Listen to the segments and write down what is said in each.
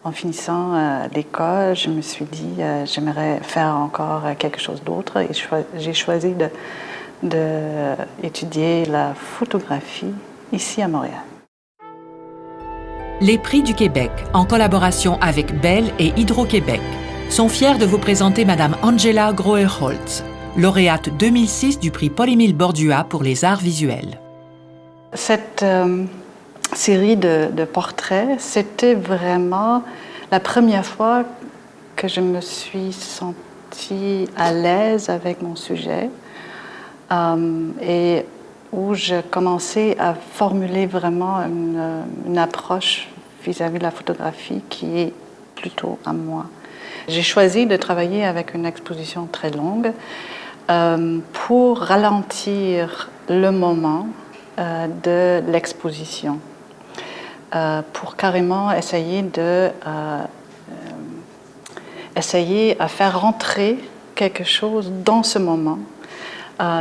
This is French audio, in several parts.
En finissant l'école, je me suis dit j'aimerais faire encore quelque chose d'autre et j'ai choisi d'étudier la photographie ici à Montréal. Les Prix du Québec, en collaboration avec Bell et Hydro-Québec, sont fiers de vous présenter Madame Angela Groeholtz, lauréate 2006 du prix Paul-Émile Bordua pour les arts visuels. Cette série de portraits, c'était vraiment la première fois que je me suis sentie à l'aise avec mon sujet et où je commençais à formuler vraiment une approche vis-à-vis de la photographie qui est plutôt à moi. J'ai choisi de travailler avec une exposition très longue pour ralentir le moment de l'exposition, pour carrément essayer à faire rentrer quelque chose dans ce moment.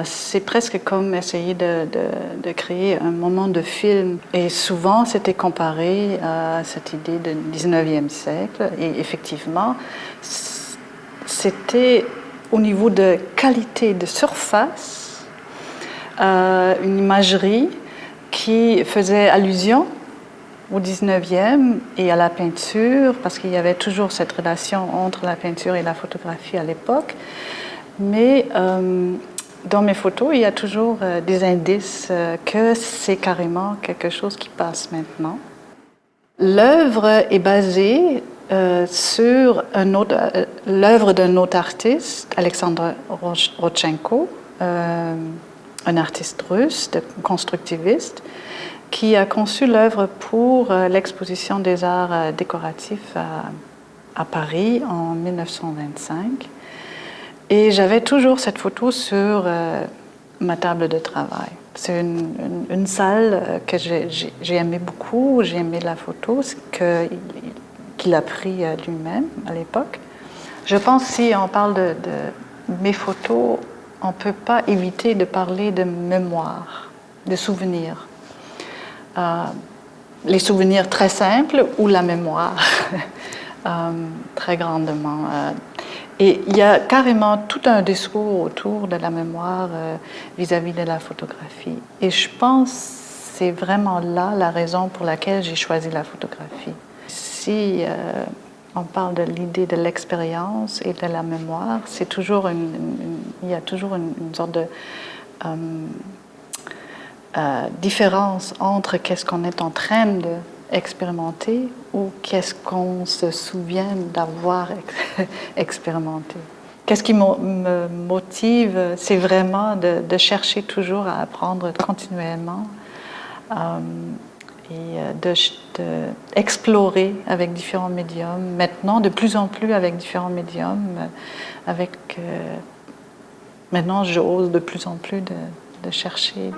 C'est presque comme essayer de créer un moment de film. Et souvent, c'était comparé à cette idée du 19e siècle. Et effectivement, c'était au niveau de qualité de surface, une imagerie qui faisait allusion au 19e et à la peinture, parce qu'il y avait toujours cette relation entre la peinture et la photographie à l'époque. Mais dans mes photos, il y a toujours des indices que c'est carrément quelque chose qui passe maintenant. L'œuvre est basée sur l'œuvre d'un autre artiste, Alexandre Rodchenko, un artiste russe, constructiviste, qui a conçu l'œuvre pour l'exposition des arts décoratifs à Paris en 1925. Et j'avais toujours cette photo sur ma table de travail. C'est une salle que j'ai aimé beaucoup, j'ai aimé la photo qu'il a pris lui-même à l'époque. Je pense que si on parle de mes photos, on ne peut pas éviter de parler de mémoire, de souvenirs. Les souvenirs très simples ou la mémoire, très grandement. Et il y a carrément tout un discours autour de la mémoire vis-à-vis de la photographie. Et je pense que c'est vraiment là la raison pour laquelle j'ai choisi la photographie. Si on parle de l'idée de l'expérience et de la mémoire, c'est toujours il y a toujours une sorte de différence entre qu'est-ce qu'on est en train d'expérimenter ou qu'est-ce qu'on se souvient d'avoir expérimenté. Qu'est-ce qui me motive, c'est vraiment de chercher toujours à apprendre continuellement et d'explorer avec différents médiums. Maintenant, de plus en plus avec différents médiums. Maintenant, j'ose de plus en plus de chercher.